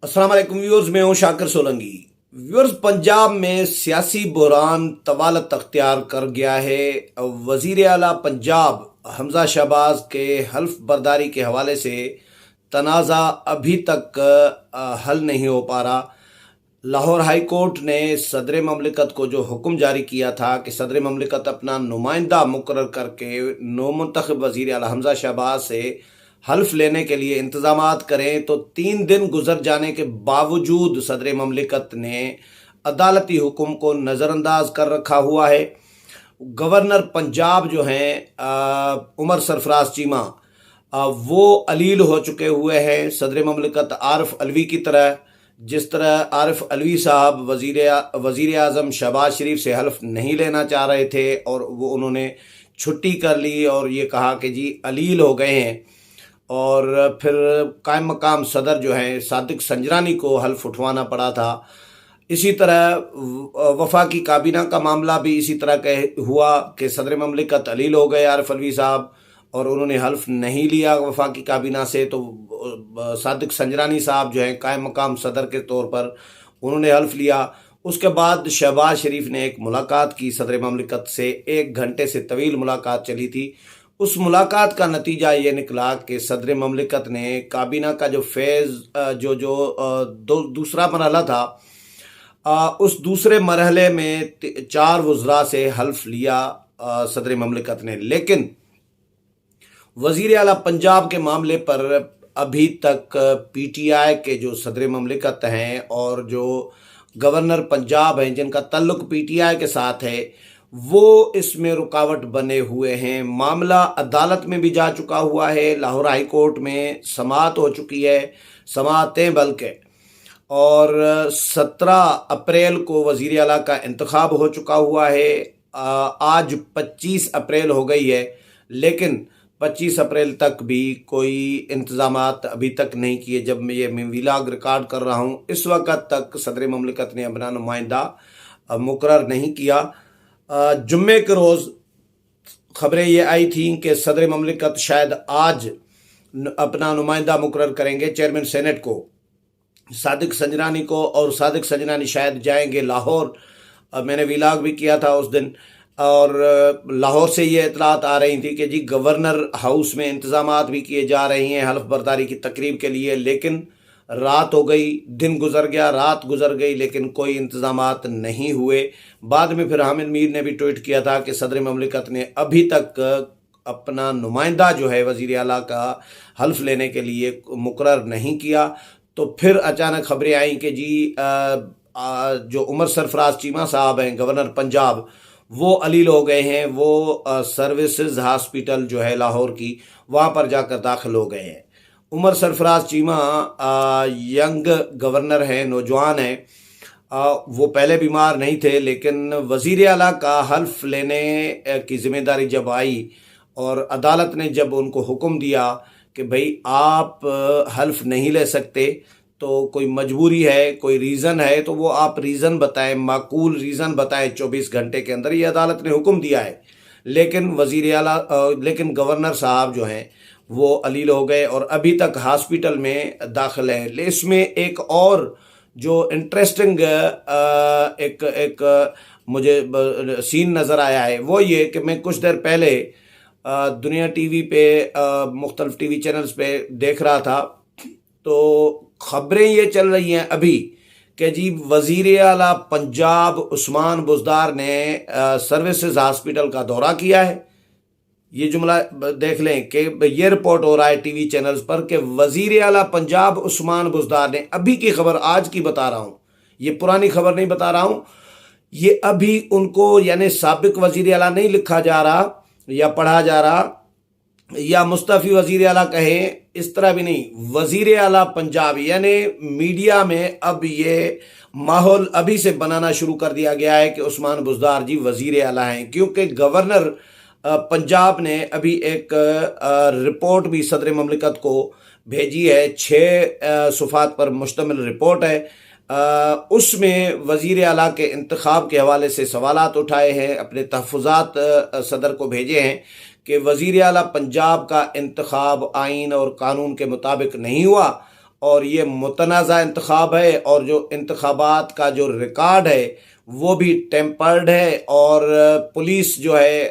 अस्सलाम वालेकुम व्यूअर्स, मैं हूं शाकिर सोलंकी। व्यूअर्स, पंजाब में सियासी बहरान तवालत अख्तियार कर गया है। वजीर आला पंजाब हमजा शहबाज के हल्फ बर्दारी के हवाले से तनाज़ा अभी तक हल नहीं हो पा रहा। लाहौर हाई कोर्ट ने सदर ममलिकत को जो हुक्म जारी किया था कि सदर ममलिकत अपना नुमाइंदा मुकर्रर करके नौमुंतखब वजीर आला हमजा शहबाज से हल्फ लेने के लिए इंतजामात करें, तो 3 दिन गुजर जाने के बावजूद सदर ममलिकत ने अदालती हुक्म को नज़रअंदाज कर रखा हुआ है। गवर्नर पंजाब जो हैं उमर सरफराज चीमा, वो अलील हो चुके हुए हैं सदर ममलिकत आरिफ अलवी की तरह। जिस तरह आरिफ अलवी साहब वज़ीर आज़म शहबाज शरीफ से हल्फ नहीं लेना चाह रहे थे और वो उन्होंने छुट्टी कर ली और ये कहा कि जी अलील हो गए हैं, और फिर कायम मकाम सदर जो हैं सादिक संजरानी को हल्फ उठवाना पड़ा था। इसी तरह वफाकी काबीना का मामला भी इसी तरह का हुआ कि सदर ममलिकत अलील हो गए आरिफ अलवी साहब और उन्होंने हल्फ नहीं लिया वफाकी काबीना से, तो सादिक संजरानी साहब जो हैं कायम मकाम सदर के तौर पर उन्होंने हल्फ लिया। उसके बाद शहबाज शरीफ ने एक मुलाकात की सदर ममलिकत से, 1 घंटे से तवील मुलाकात चली थी। उस मुलाकात का नतीजा ये निकला कि सदर ममलिकत ने काबीना का जो दूसरा मरहला था, उस दूसरे मरहले में 4 वज़रा से हल्फ लिया सदर ममलिकत ने। लेकिन वज़ीर आला पंजाब के मामले पर अभी तक PTI के जो सदर ममलिकत हैं और जो गवर्नर पंजाब हैं जिनका तल्लुक PTI के साथ है, वो इसमें रुकावट बने हुए हैं। मामला अदालत में भी जा चुका हुआ है, लाहौर हाई कोर्ट में समाअत हो चुकी है, समाअतें बल्कि, और 17 अप्रैल को वज़ीर आला का इंतखाब हो चुका हुआ है। आज 25 अप्रैल हो गई है, लेकिन 25 अप्रैल तक भी कोई इंतजामात अभी तक नहीं किए। जब मैं ये व्लॉग रिकॉर्ड कर रहा हूँ, इस वक्त तक सदर ममलिकत ने अपना नुमाइंदा मुकर्रर नहीं किया। जुम्मे के रोज़ खबरें ये आई थी कि सदर ममलिकत शायद आज अपना नुमाइंदा मुकर्रर करेंगे चेयरमैन सेनेट को, सादिक संजरानी को, और सादिक संजरानी शायद जाएंगे लाहौर। मैंने व्लॉग भी किया था उस दिन, और लाहौर से ये इतलात आ रही थी कि जी गवर्नर हाउस में इंतजामात भी किए जा रहे हैं हल्फ बर्दारी की तकरीब के लिए। लेकिन रात हो गई, दिन गुजर गया, रात गुजर गई, लेकिन कोई इंतजामात नहीं हुए। बाद में फिर हामिद मीर ने भी ट्वीट किया था कि सदर ममलिकत ने अभी तक अपना नुमाइंदा जो है वज़ीर आला का हल्फ लेने के लिए मुकर्रर नहीं किया। तो फिर अचानक खबरें आई कि जी जो उमर सरफराज चीमा साहब हैं गवर्नर पंजाब, वो अलील हो गए हैं। वो सर्विसेज हॉस्पिटल जो है लाहौर की, वहाँ पर जाकर दाखिल हो गए हैं। उमर सरफराज चीमा यंग गवर्नर हैं, नौजवान हैं। वो पहले बीमार नहीं थे, लेकिन वज़ीर आला का हल्फ लेने की जिम्मेदारी जब आई और अदालत ने जब उनको हुक्म दिया कि भाई आप हल्फ नहीं ले सकते, तो कोई मजबूरी है, कोई रीज़न है, तो वो आप रीज़न बताएं, माकूल रीज़न बताएं 24 घंटे के अंदर। ये अदालत ने हुक्म दिया है। लेकिन गवर्नर साहब जो हैं वो अलील हो गए और अभी तक हॉस्पिटल में दाखिल है। इसमें एक और जो इंटरेस्टिंग एक मुझे सीन नज़र आया है, वो ये कि मैं कुछ देर पहले दुनिया टीवी पे मुख्तलिफ टीवी चैनल्स पे देख रहा था, तो खबरें ये चल रही हैं अभी कि जी वज़ीर आला पंजाब उस्मान बुज़दार ने सर्विसेज हॉस्पिटल का दौरा किया है। ये जुमला देख लें कि ये रिपोर्ट हो रहा है टीवी चैनल्स पर कि वज़ीर आला पंजाब उस्मान बुज़दार ने, अभी की खबर आज की बता रहा हूँ, ये पुरानी खबर नहीं बता रहा हूँ, ये अभी उनको यानी साबिक वज़ीर आला नहीं लिखा जा रहा या पढ़ा जा रहा या मुस्तफ़ी वज़ीर आला कहें, इस तरह भी नहीं, वज़ीर आला पंजाब, यानी मीडिया में अब ये माहौल अभी से बनाना शुरू कर दिया गया है कि उस्मान बुज़दार जी वज़ीर आला हैं। क्योंकि गवर्नर पंजाब ने अभी एक रिपोर्ट भी सदर ममलिकत को भेजी है, 6 सुफ़ात पर मुश्तमिल रिपोर्ट है। उसमें वज़ीर आला के इंतखाब के हवाले से सवालात उठाए हैं, अपने तहफ़्फ़ुज़ात सदर को भेजे हैं कि वज़ीर आला पंजाब का इंतखाब आइन और कानून के मुताबिक नहीं हुआ और ये मुतनाज़ा इंतखाब है, और जो इंतखाबात का जो रिकॉर्ड है वो भी टेम्पर्ड है। और पुलिस जो है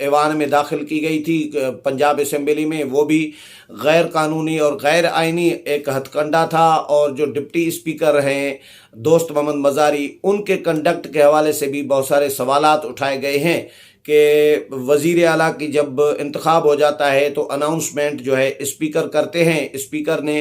ऐवान में दाखिल की गई थी पंजाब असम्बली में, वो भी गैर कानूनी और गैर आइनी एक हथकंडा था। और जो डिप्टी स्पीकर हैं दोस्त मोहम्मद मज़ारी, उनके कंडक्ट के हवाले से भी बहुत सारे सवालात उठाए गए हैं कि वज़ीर आला की जब इंतखाब हो जाता है तो अनाउंसमेंट जो है स्पीकर करते हैं, स्पीकर ने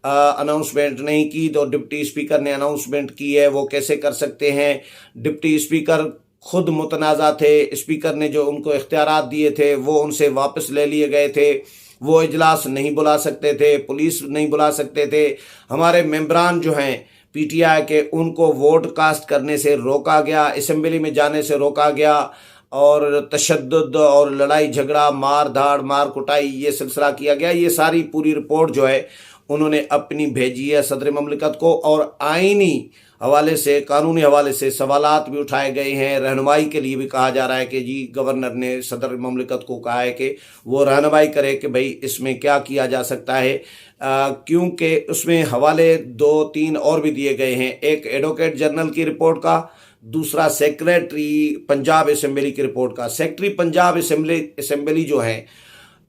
अनाउंसमेंट नहीं की तो डिप्टी स्पीकर ने अनाउंसमेंट की है, वो कैसे कर सकते हैं। डिप्टी स्पीकर खुद मुतनाज़ा थे, स्पीकर ने जो उनको इख्तियारात दिए थे वो उनसे वापस ले लिए गए थे। वो इजलास नहीं बुला सकते थे, पुलिस नहीं बुला सकते थे। हमारे मेंबरान जो हैं पीटीआई के, उनको वोट कास्ट करने से रोका गया, असम्बली में जाने से रोका गया, और तशद्दुद और लड़ाई झगड़ा, मार धाड़, मार कुटाई, ये सिलसिला किया गया। ये सारी पूरी रिपोर्ट जो है उन्होंने अपनी भेजी है सदर ममलिकत को। और आइनी हवाले से, कानूनी हवाले से सवालात भी उठाए गए हैं। रहनुमाई के लिए भी कहा जा रहा है कि जी गवर्नर ने सदर ममलिकत को कहा है कि वो रहनुमाई करे कि भाई इसमें क्या किया जा सकता है, क्योंकि उसमें हवाले 2-3 और भी दिए गए हैं। एक एडवोकेट जनरल की रिपोर्ट का, दूसरा सेक्रेटरी पंजाब असम्बली की रिपोर्ट का। सेक्रेटरी पंजाब असम्बली जो है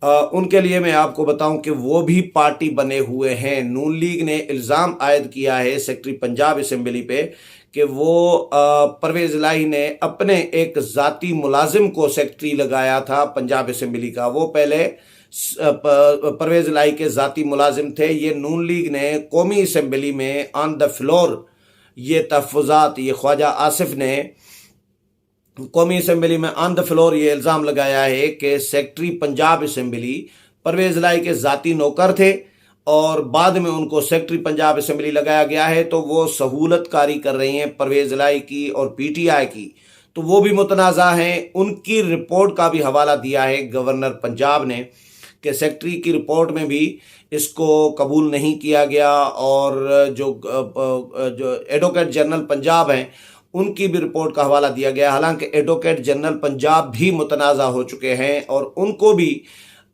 उनके लिए मैं आपको बताऊं कि वो भी पार्टी बने हुए हैं। नून लीग ने इल्ज़ाम आयद किया है सेक्रेटरी पंजाब असम्बली पे कि वो परवेज़ इलाही ने अपने एक ज़ाती मुलाजिम को सेक्रेटरी लगाया था पंजाब असम्बली का। वो पहले परवेज़ इलाही के ज़ाती मुलाजिम थे। ये नून लीग ने कौमी असम्बली में ऑन द फ्लोर ये तहफ़्फ़ुज़ात, ये ख्वाजा आसिफ ने कौमी असम्बली में ऑन द फ्लोर ये इल्ज़ाम लगाया है कि सेक्रेटरी पंजाब असम्बली परवेज़ इलाही के ज़ाती नौकर थे और बाद में उनको सेक्रेटरी पंजाब असम्बली लगाया गया है। तो वो सहूलतकारी कर रही हैं परवेज़ इलाही की और पीटीआई की, तो वो भी मुतनाज़ा हैं। उनकी रिपोर्ट का भी हवाला दिया है गवर्नर पंजाब ने कि सेक्रेटरी की रिपोर्ट में भी इसको कबूल नहीं किया गया। और जो एडवोकेट जनरल पंजाब हैं उनकी भी रिपोर्ट का हवाला दिया गया। हालांकि एडवोकेट जनरल पंजाब भी मुतनाज़ा हो चुके हैं और उनको भी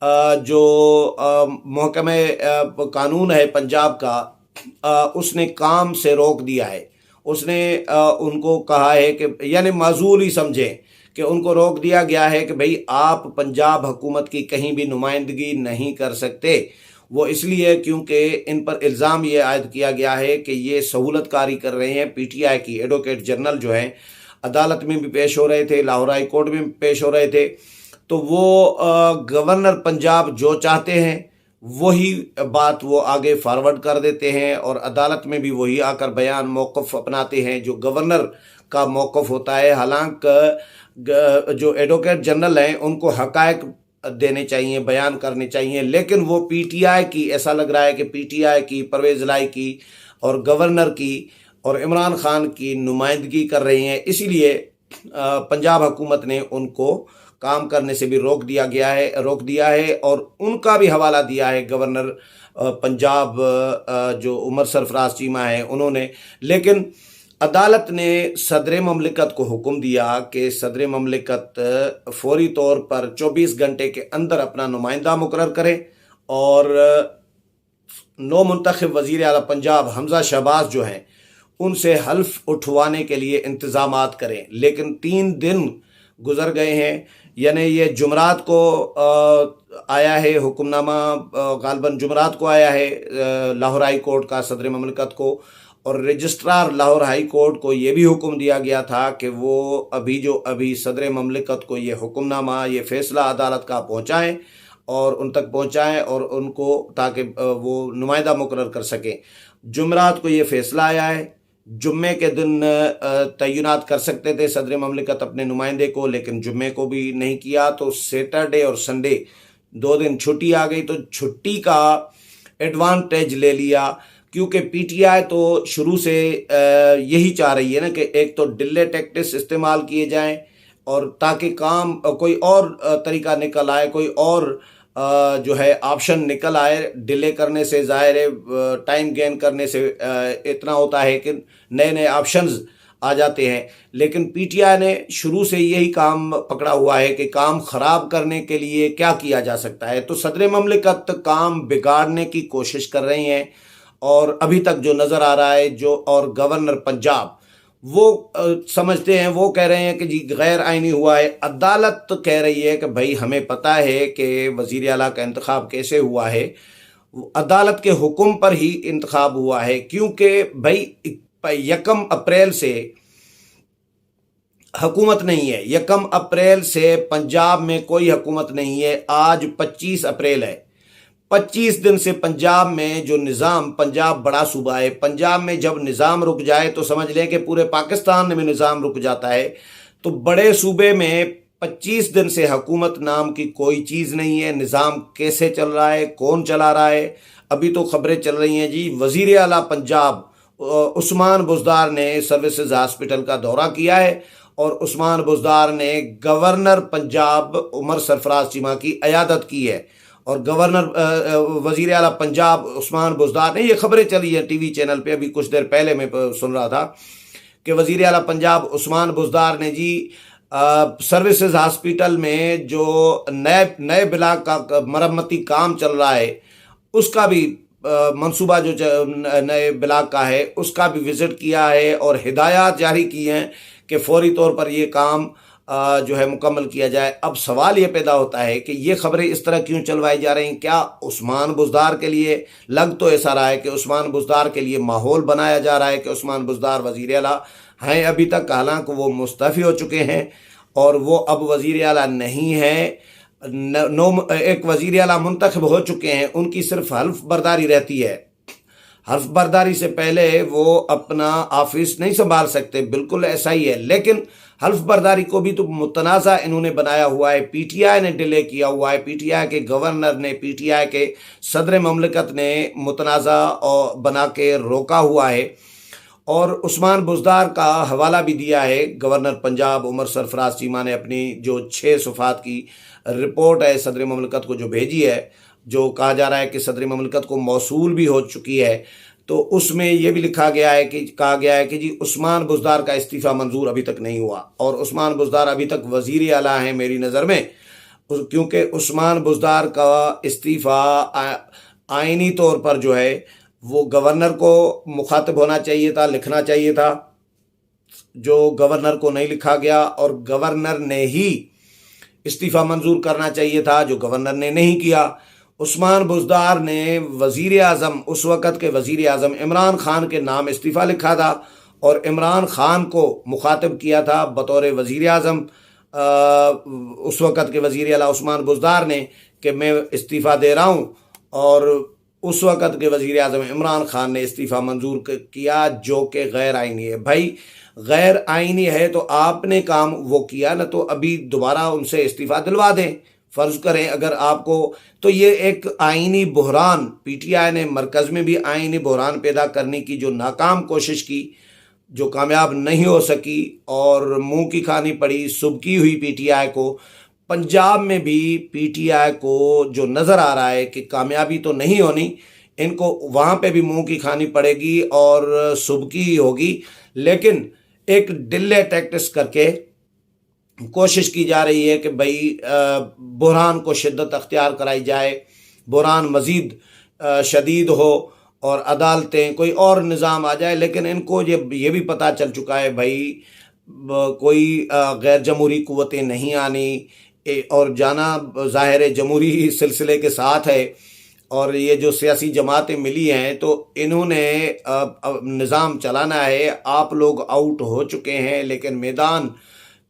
जो महकमे कानून है पंजाब का, उसने काम से रोक दिया है। उसने उनको कहा है कि यानी माजूल ही समझें कि उनको रोक दिया गया है कि भाई आप पंजाब हुकूमत की कहीं भी नुमाइंदगी नहीं कर सकते। वो इसलिए क्योंकि इन पर इल्ज़ाम ये आयद किया गया है कि ये सहूलतकारी कर रहे हैं। पीटीआई की एडवोकेट जनरल जो हैं अदालत में भी पेश हो रहे थे, लाहौर हाई कोर्ट में भी पेश हो रहे थे। तो वो गवर्नर पंजाब जो चाहते हैं वही बात वो आगे फॉरवर्ड कर देते हैं और अदालत में भी वही आकर बयान मौक़िफ़ अपनाते हैं जो गवर्नर का मौक़िफ़ होता है। हालांकि जो एडवोकेट जनरल हैं उनको हक़ाइक़ देने चाहिए, बयान करने चाहिए, लेकिन वो पीटीआई की, ऐसा लग रहा है कि पीटीआई की, परवेज़ इलाही की और गवर्नर की और इमरान खान की नुमाइंदगी कर रही हैं। इसीलिए पंजाब हुकूमत ने उनको काम करने से भी रोक दिया है और उनका भी हवाला दिया है गवर्नर पंजाब जो उमर सरफराज चीमा है उन्होंने। लेकिन अदालत ने सदर ममलिकत को हुक्म दिया कि सदर ममलिकत फौरी तौर पर 24 घंटे के अंदर अपना नुमाइंदा मुकर्रर करे और नौ मुंतखब वज़ीर आला पंजाब हमजा शहबाज जो हैं उनसे हल्फ उठवाने के लिए इंतज़ामात करें। लेकिन 3 दिन गुजर गए हैं, यानी ये जुमरात को आया है हुक्मनामा, गालबन जुमरात को आया है लाहौर हाई कोर्ट का सदर ममलिकत को, और रजिस्ट्रार लाहौर हाई कोर्ट को ये भी हुक्म दिया गया था कि वो अभी सदर ममलिकत को ये हुक्मनामा, ये फ़ैसला अदालत का पहुँचाएँ और उन तक पहुँचाएँ और उनको, ताकि वो नुमाइंदा मुकर्रर कर सकें। जुमरात को ये फ़ैसला आया है। जुम्मे के दिन तय्युनात कर सकते थे सदर ममलिकत अपने नुमाइंदे को, लेकिन जुम्मे को भी नहीं किया। तो सैटरडे और संडे 2 दिन छुट्टी आ गई, तो छुट्टी का एडवांटेज ले लिया, क्योंकि पीटीआई तो शुरू से यही चाह रही है ना कि एक तो डिले टैक्टिक्स इस्तेमाल किए जाएं और ताकि काम कोई और तरीका निकल आए, कोई और जो है ऑप्शन निकल आए। डिले करने से ज़ाहिर है टाइम गेन करने से इतना होता है कि नए नए ऑप्शंस आ जाते हैं। लेकिन पीटीआई ने शुरू से यही काम पकड़ा हुआ है कि काम ख़राब करने के लिए क्या किया जा सकता है। तो सदर ममलिकत काम बिगाड़ने की कोशिश कर रही हैं और अभी तक जो नज़र आ रहा है जो, और गवर्नर पंजाब वो समझते हैं, वो कह रहे हैं कि जी गैर आइनी हुआ है। अदालत तो कह रही है कि भाई हमें पता है कि वज़ीर आला का इंतखाब कैसे हुआ है, अदालत के हुक्म पर ही इंतखाब हुआ है, क्योंकि भाई 1 अप्रैल से हुकूमत नहीं है, 1 अप्रैल से पंजाब में कोई हुकूमत नहीं है। आज 25 अप्रैल है, 25 दिन से पंजाब में जो निज़ाम, पंजाब बड़ा सूबा है, पंजाब में जब निज़ाम रुक जाए तो समझ लें कि पूरे पाकिस्तान में निज़ाम रुक जाता है। तो बड़े सूबे में 25 दिन से हुकूमत नाम की कोई चीज़ नहीं है। निज़ाम कैसे चल रहा है, कौन चला रहा है, अभी तो खबरें चल रही हैं जी। वज़ीर आला पंजाब उस्मान बुज़दार ने सर्विसेज हॉस्पिटल का दौरा किया है और उस्मान बुज़दार ने गवर्नर पंजाब उमर सरफराज चीमा की इयादत की है। और गवर्नर वज़ीर आला पंजाब उस्मान बुज़दार ने, ये खबरें चली हैं टीवी चैनल पे, अभी कुछ देर पहले मैं सुन रहा था कि वज़ीर आला पंजाब उस्मान बुज़दार ने जी सर्विसेज हॉस्पिटल में जो नए ब्लॉक का मरम्मती काम चल रहा है उसका भी मंसूबा जो नए ब्लॉक का है उसका भी विज़िट किया है और हिदायत जारी की हैं कि फौरी तौर पर ये काम जो है मुकम्मल किया जाए। अब सवाल ये पैदा होता है कि ये खबरें इस तरह क्यों चलवाई जा रही हैं? क्या उस्मान बुज़दार के लिए, लग तो ऐसा रहा है कि उस्मान बुज़दार के लिए माहौल बनाया जा रहा है कि उस्मान बुज़दार वज़ीर आला हैं अभी तक, हालांकि वो मुस्तफ़ी हो चुके हैं और वो अब वज़ीर आला नहीं है। एक वज़ीर आला मुंतखब हो चुके हैं, उनकी सिर्फ हल्फ बर्दारी रहती है। हल्फ बर्दारी से पहले वो अपना ऑफिस नहीं संभाल सकते, बिल्कुल ऐसा ही है। लेकिन हल्फ बर्दारी को भी तो मुतनाज़ा इन्होंने बनाया हुआ है, पीटीआई ने डिले किया हुआ है, पीटीआई के गवर्नर ने, पीटीआई के सदर ममलिकत ने मुतनाज़ा और बना के रोका हुआ है। और उस्मान बुज़दार का हवाला भी दिया है गवर्नर पंजाब उमर सरफराज चीमा ने, अपनी जो 6 सफ़ात की रिपोर्ट है सदर ममलिकत को जो भेजी है, जो कहा जा रहा है कि सदर ममलिकत को मौसूल भी हो चुकी है। तो उसमें यह भी लिखा गया है कि कहा गया है कि जी उस्मान बुज़दार का इस्तीफ़ा मंजूर अभी तक नहीं हुआ और उस्मान बुज़दार अभी तक वज़ीर आला हैं मेरी नज़र में, क्योंकि उस्मान बुज़दार का इस्तीफ़ा आइनी तौर पर जो है वो गवर्नर को मुखातिब होना चाहिए था, लिखना चाहिए था, जो गवर्नर को नहीं लिखा गया। और गवर्नर ने ही इस्तीफ़ा मंजूर करना चाहिए था, जो गवर्नर ने नहीं किया। उस्मान बुज़दार ने वज़ीर आज़म, उस वक़्त के वज़ीर आज़म इमरान खान के नाम इस्तीफ़ा लिखा था और इमरान खान को मुखातिब किया था बतौर वज़ीर आज़म उस वक़्त के वज़ीर आला उस्मान बुज़दार ने कि मैं इस्तीफ़ा दे रहा हूँ, और उस वक़्त के वज़ीर आज़म इमरान खान ने इस्तीफ़ा मंजूर किया, जो कि गैर आइनी है। भाई गैर आइनी है तो आपने काम वो किया ना, तो अभी दोबारा उनसे इस्तीफ़ा दिलवा दें। फ़र्ज़ करें अगर आपको, तो ये एक आइनी बहरान, पीटीआई ने मरकज़ में भी आइनी बहरान पैदा करने की जो नाकाम कोशिश की, जो कामयाब नहीं हो सकी और मुंह की खानी पड़ी, सुबकी हुई पीटीआई को। पंजाब में भी पीटीआई को जो नज़र आ रहा है कि कामयाबी तो नहीं होनी, इनको वहाँ पे भी मुंह की खानी पड़ेगी और सुबकी होगी। लेकिन एक डिले टैक्टिस करके कोशिश की जा रही है कि भाई बुरहान को शिद्दत अख्तियार कराई जाए, बुरहान मज़ीद शदीद हो और अदालतें कोई और निज़ाम आ जाए। लेकिन इनको ये भी पता चल चुका है भाई कोई गैर जमहूरी क़ुव्वतें नहीं आनी और जाना ज़ाहिर जमहूरी सिलसिले के साथ है। और ये जो सियासी जमातें मिली हैं तो इन्होंने निज़ाम चलाना है। आप लोग आउट हो चुके हैं लेकिन मैदान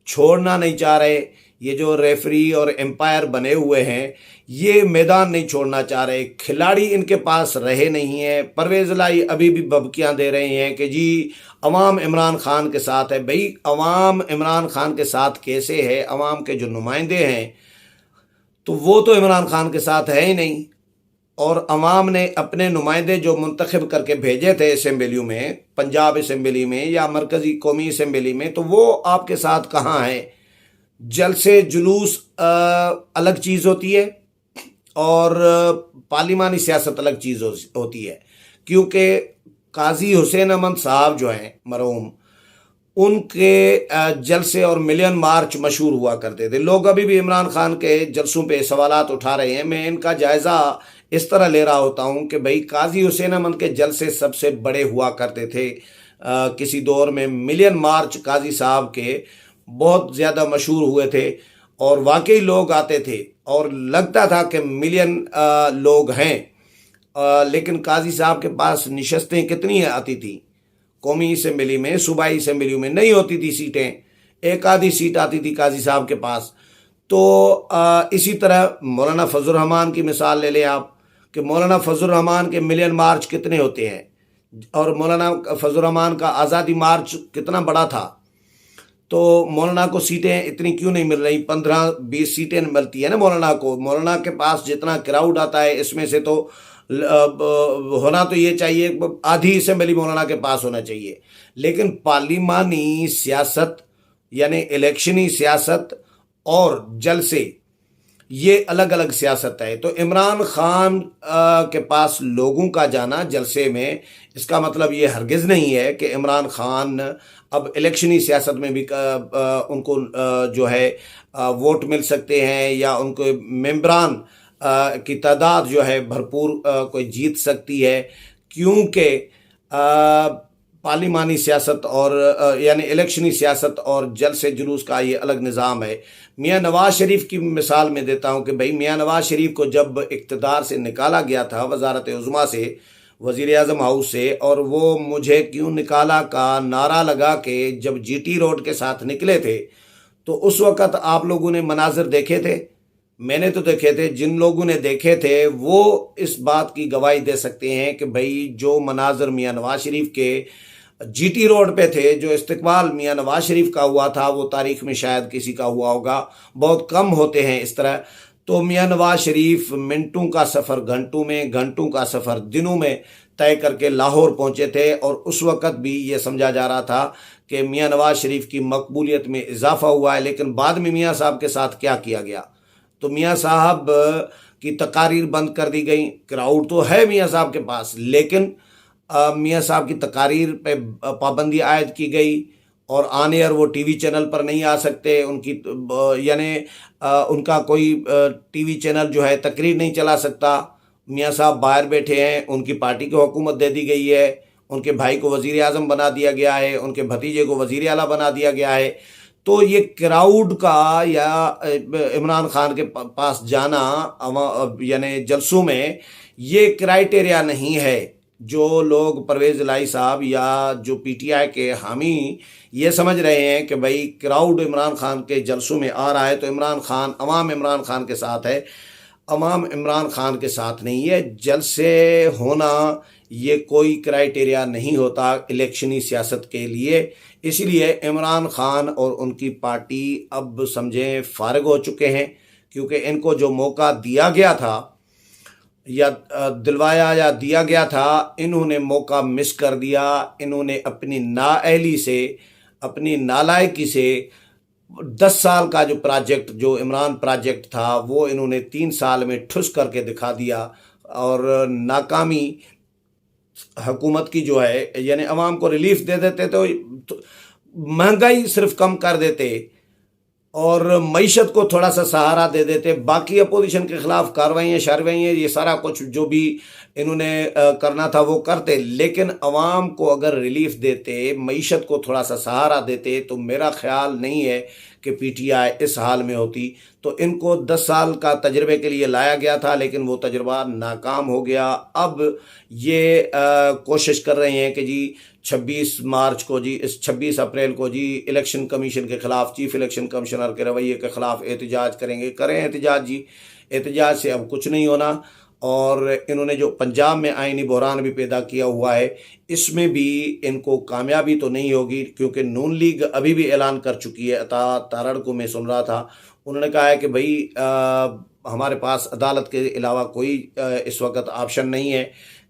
छोड़ना नहीं चाह रहे। ये जो रेफरी और एम्पायर बने हुए हैं ये मैदान नहीं छोड़ना चाह रहे, खिलाड़ी इनके पास रहे नहीं हैं। परवेज़ लाई अभी भी बबकियां दे रहे हैं कि जी अवाम इमरान खान के साथ है। भाई अवाम इमरान खान के साथ कैसे है? अवाम के जो नुमाइंदे हैं तो वो तो इमरान खान के साथ है ही नहीं, और अवाम ने अपने नुमाइंदे जो मुंतखब करके भेजे थे असम्बलियों में, पंजाब असम्बली में या मरकज़ी कौमी असम्बली में, तो वो आपके साथ कहाँ है? जलसे जुलूस अलग चीज़ होती है और पार्लिमानी सियासत अलग चीज़ होती है। क्योंकि काजी हुसैन अहमद साहब जो हैं मरहूम, उनके जलसे और मिलियन मार्च मशहूर हुआ करते थे। लोग अभी भी इमरान खान के जलसों पे सवालात उठा रहे हैं। मैं इनका जायज़ा इस तरह ले रहा होता हूँ कि भाई काजी हुसैन अहमद के जलसे सबसे बड़े हुआ करते थे। किसी दौर में मिलियन मार्च काजी साहब के बहुत ज़्यादा मशहूर हुए थे और वाकई लोग आते थे और लगता था कि मिलियन लोग हैं। लेकिन काजी साहब के पास निशस्तें कितनी आती थी, कौमी असम्बली में, सूबाई असम्बली में नहीं होती थी सीटें, एक आधी सीट आती थी काजी साहब के पास। तो इसी तरह मौलाना फजल रहमान की मिसाल ले लें आप कि मौलाना फजल रहमान के मिलियन मार्च कितने होते हैं और मौलाना फजल रहमान का आज़ादी मार्च कितना बड़ा था। तो मौलाना को सीटें इतनी क्यों नहीं मिल रही, 15-20 सीटें मिलती है ना मौलाना को। मौलाना के पास जितना क्राउड आता है इसमें से तो होना तो ये चाहिए, आधी असेंबली मौलाना के पास होना चाहिए। लेकिन पार्लिमानी सियासत यानी इलेक्शनी सियासत और जलसे ये अलग अलग सियासत है। तो इमरान खान के पास लोगों का जाना जलसे में, इसका मतलब ये हरगिज़ नहीं है कि इमरान खान अब इलेक्शनी सियासत में भी उनको जो है वोट मिल सकते हैं या उनको मेंबरान की तादाद जो है भरपूर कोई जीत सकती है, क्योंकि पार्लिमानी सियासत और यानी इलेक्शनी सियासत और जलसे जुलूस का ये अलग निज़ाम है। मियाँ नवाज़ शरीफ की मिसाल में देता हूँ कि भाई मियाँ नवाज़ शरीफ को जब इक़्तिदार से निकाला गया था वज़ारत उज़्मा से, वज़ीर आज़म हाउस से, और वो मुझे क्यों निकाला का नारा लगा के जब जीटी रोड के साथ निकले थे, तो उस वक़्त आप लोगों ने मनाज़िर देखे थे, मैंने तो देखे थे। जिन लोगों ने देखे थे वो इस बात की गवाही दे सकते हैं कि भाई जो मनाज़िर मियाँ नवाज़ शरीफ के जीटी रोड पे थे, जो इस्तकबाल मियाँ नवाज़ शरीफ का हुआ था, वो तारीख़ में शायद किसी का हुआ होगा, बहुत कम होते हैं इस तरह। तो मियाँ नवाज़ शरीफ मिनटों का सफ़र घंटों में, घंटों का सफ़र दिनों में तय करके लाहौर पहुँचे थे। और उस वक़्त भी ये समझा जा रहा था कि मियाँ नवाज़ शरीफ की मकबूलियत में इजाफ़ा हुआ है। लेकिन बाद में मियाँ साहब के साथ क्या किया गया, तो मियाँ साहब की तकारीर बंद कर दी गई। क्राउड तो है मियाँ साहब के पास, लेकिन मियाँ साहब की तकारीर पे पाबंदी आयद की गई और आने और वो टीवी चैनल पर नहीं आ सकते। उनकी यानी उनका कोई टीवी चैनल जो है तकरीर नहीं चला सकता। मियाँ साहब बाहर बैठे हैं, उनकी पार्टी को हुकूमत दे दी गई है, उनके भाई को वज़ीर आज़म बना दिया गया है, उनके भतीजे को वज़ीर आला बना दिया गया है। तो ये क्राउड का या इमरान खान के पास जाना यानी जलसों में ये क्राइटेरिया नहीं है। जो लोग परवेज़ इलाही साहब या जो पीटीआई के हामी ये समझ रहे हैं कि भाई क्राउड इमरान खान के जलसों में आ रहा है तो इमरान खान, अवाम इमरान खान के साथ है, अवाम इमरान खान के साथ नहीं है। जलसे होना ये कोई क्राइटेरिया नहीं होता इलेक्शनी सियासत के लिए। इसलिए इमरान खान और उनकी पार्टी अब समझें फारिग हो चुके हैं, क्योंकि इनको जो मौका दिया गया था या दिलवाया या दिया गया था, इन्होंने मौका मिस कर दिया। इन्होंने अपनी नाअहली से, अपनी नालायकी से 10 साल का जो प्रोजेक्ट, जो इमरान प्रोजेक्ट था, वो इन्होंने 3 साल में ठुस करके दिखा दिया। और नाकामी हुकूमत की जो है, यानी अवाम को रिलीफ दे देते तो महंगाई सिर्फ कम कर देते और मईशत को थोड़ा सा सहारा दे देते, बाकी अपोजिशन के खिलाफ कार्रवाइयाँ शारवाइयाँ ये सारा कुछ जो भी इन्होंने करना था वो करते। लेकिन अवाम को अगर रिलीफ देते, मईशत को थोड़ा सा सहारा देते, तो मेरा ख्याल नहीं है कि पीटीआई इस हाल में होती। तो इनको 10 साल का तजर्बे के लिए लाया गया था, लेकिन वो तजर्बा नाकाम हो गया। अब ये कोशिश कर रहे हैं कि जी 26 मार्च को जी, इस 26 अप्रैल को जी इलेक्शन कमीशन के ख़िलाफ़, चीफ इलेक्शन कमिश्नर के रवैये के ख़िलाफ़ एहतजाज करेंगे। करें एहतजाज जी, एहतजाज से अब कुछ नहीं होना। और इन्होंने जो पंजाब में आइनी बहरान भी पैदा किया हुआ है, इसमें भी इनको कामयाबी तो नहीं होगी, क्योंकि नून लीग अभी भी ऐलान कर चुकी है। अता तारड़ को मैं सुन रहा था, उन्होंने कहा है कि भाई हमारे पास अदालत के अलावा कोई इस वक्त ऑप्शन नहीं है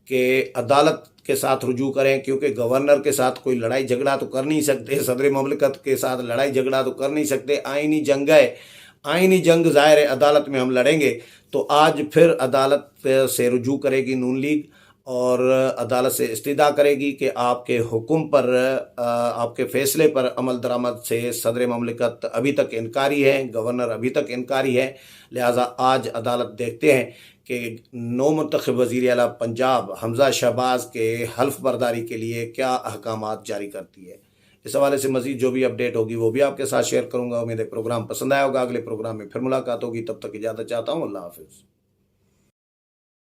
कि अदालत के साथ रुजू करें, क्योंकि गवर्नर के साथ कोई लड़ाई झगड़ा तो कर नहीं सकते, सदर ममलिकत के साथ लड़ाई झगड़ा तो कर नहीं सकते। आइनी जंग है, आइनी जंग ज़ाहिर है अदालत में हम लड़ेंगे। तो आज फिर अदालत से रुजू करेगी नून लीग और अदालत से इस्तीदा करेगी कि आपके हुक्म पर, आपके फ़ैसले पर अमल दरामद से सदर ममलिकत अभी तक इनकारी है, गवर्नर अभी तक इनकारी है। लिहाजा आज अदालत देखते हैं कि नौमुंतखब वज़ीर आला पंजाब हमज़ा शहबाज के हल्फ बर्दारी के लिए क्या अहकामात जारी करती है। इस हवाले से मज़ीद जो भी अपडेट होगी वो भी आपके साथ शेयर करूँगा। उम्मीद है प्रोग्राम पसंद आया होगा। अगले प्रोग्राम में फिर मुलाकात होगी, तब तक इजाज़त चाहता हूँ। अल्लाह हाफ़िज़।